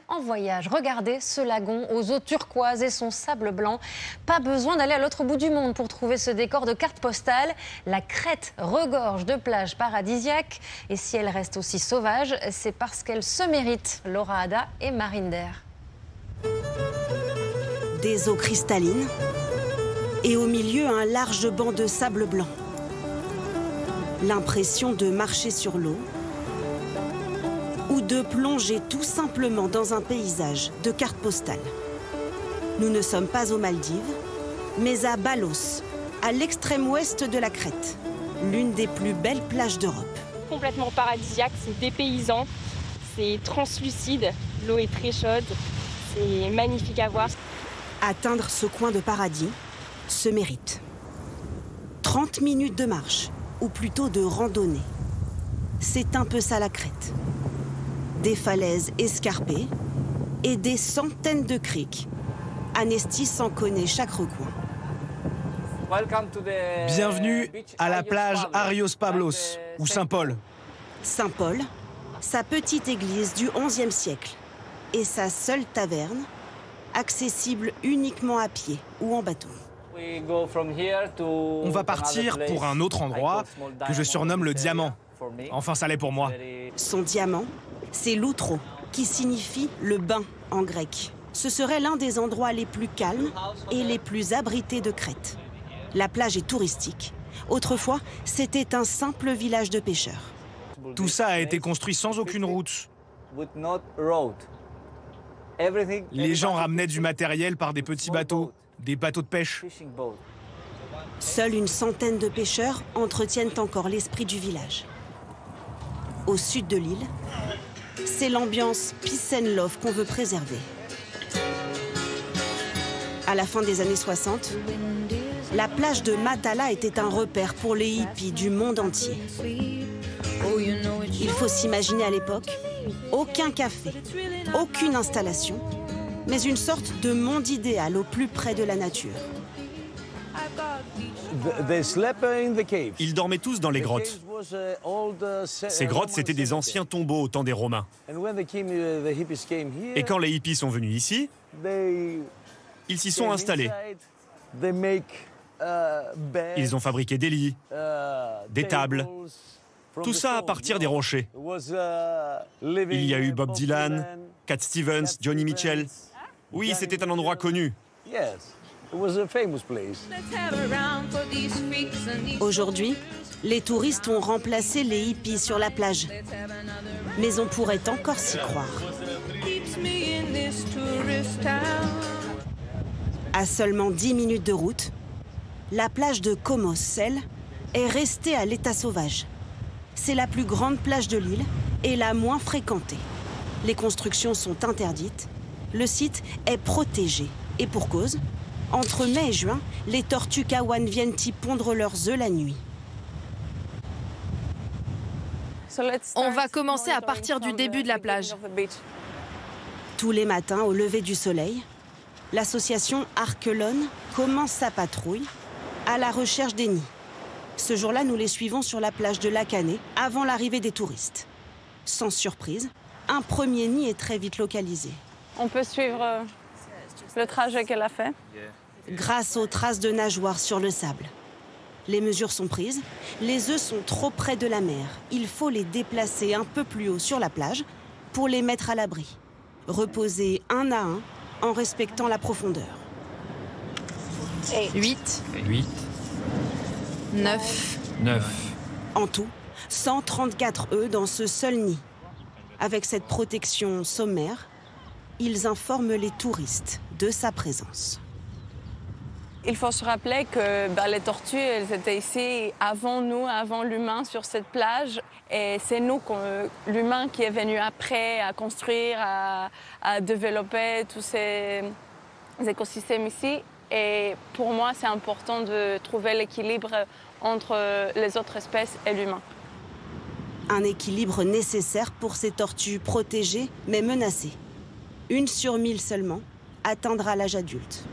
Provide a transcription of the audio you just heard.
En voyage, regardez ce lagon aux eaux turquoises et son sable blanc. Pas besoin d'aller à l'autre bout du monde pour trouver ce décor de carte postale. La Crète regorge de plages paradisiaques. Et si elle reste aussi sauvage, c'est parce qu'elle se mérite. Laura Ada et Marinder. Des eaux cristallines et au milieu un large banc de sable blanc. L'impression de marcher sur l'eau ou de plonger tout simplement dans un paysage de carte postale. Nous ne sommes pas aux Maldives, mais à Balos, à l'extrême ouest de la Crète, l'une des plus belles plages d'Europe. Complètement paradisiaque, c'est dépaysant, c'est translucide, l'eau est très chaude, c'est magnifique à voir. Atteindre ce coin de paradis se mérite. 30 minutes de marche, ou plutôt de randonnée. C'est un peu ça la Crète. Des falaises escarpées et des centaines de criques. Anestis en connaît chaque recoin. Bienvenue à la plage Arios Pablos, ou Saint-Paul. Saint-Paul, sa petite église du XIe siècle et sa seule taverne, accessible uniquement à pied ou en bateau. On va partir pour un autre endroit que je surnomme le Diamant. Enfin, ça l'est pour moi. Son diamant, c'est l'outro, qui signifie le bain en grec. Ce serait l'un des endroits les plus calmes et les plus abrités de Crète. La plage est touristique. Autrefois, c'était un simple village de pêcheurs. Tout ça a été construit sans aucune route. Les gens ramenaient du matériel par des petits bateaux, des bateaux de pêche. Seule une centaine de pêcheurs entretiennent encore l'esprit du village. Au sud de l'île, c'est l'ambiance peace and love qu'on veut préserver. À la fin des années 60, la plage de Matala était un repère pour les hippies du monde entier. Il faut s'imaginer à l'époque, aucun café, aucune installation, mais une sorte de monde idéal au plus près de la nature. Ils dormaient tous dans les grottes. Ces grottes, c'étaient des anciens tombeaux au temps des Romains. Et quand les hippies sont venus ici, ils s'y sont installés. Ils ont fabriqué des lits, des tables, tout ça à partir des rochers. Il y a eu Bob Dylan, Cat Stevens, Johnny Mitchell. Oui, c'était un endroit connu. Aujourd'hui, les touristes ont remplacé les hippies sur la plage. Mais on pourrait encore s'y croire. À seulement 10 minutes de route, la plage de Komos, elle, est restée à l'état sauvage. C'est la plus grande plage de l'île et la moins fréquentée. Les constructions sont interdites. Le site est protégé. Et pour cause, entre mai et juin, les tortues kawan viennent y pondre leurs œufs la nuit. On va commencer à partir du début de la plage. Tous les matins, au lever du soleil, l'association Arkelon commence sa patrouille à la recherche des nids. Ce jour-là, nous les suivons sur la plage de Lakané avant l'arrivée des touristes. Sans surprise, un premier nid est très vite localisé. On peut suivre le trajet qu'elle a fait. Grâce aux traces de nageoires sur le sable. Les mesures sont prises, les œufs sont trop près de la mer. Il faut les déplacer un peu plus haut sur la plage pour les mettre à l'abri. Reposer un à un en respectant la profondeur. 8, 9. En tout, 134 œufs dans ce seul nid. Avec cette protection sommaire, ils informent les touristes de sa présence. Il faut se rappeler que les tortues, elles étaient ici avant nous, avant l'humain sur cette plage. Et c'est nous, l'humain, qui est venu après à construire, à développer tous ces écosystèmes ici. Et pour moi, c'est important de trouver l'équilibre entre les autres espèces et l'humain. Un équilibre nécessaire pour ces tortues protégées mais menacées. 1 sur 1000 seulement atteindra l'âge adulte.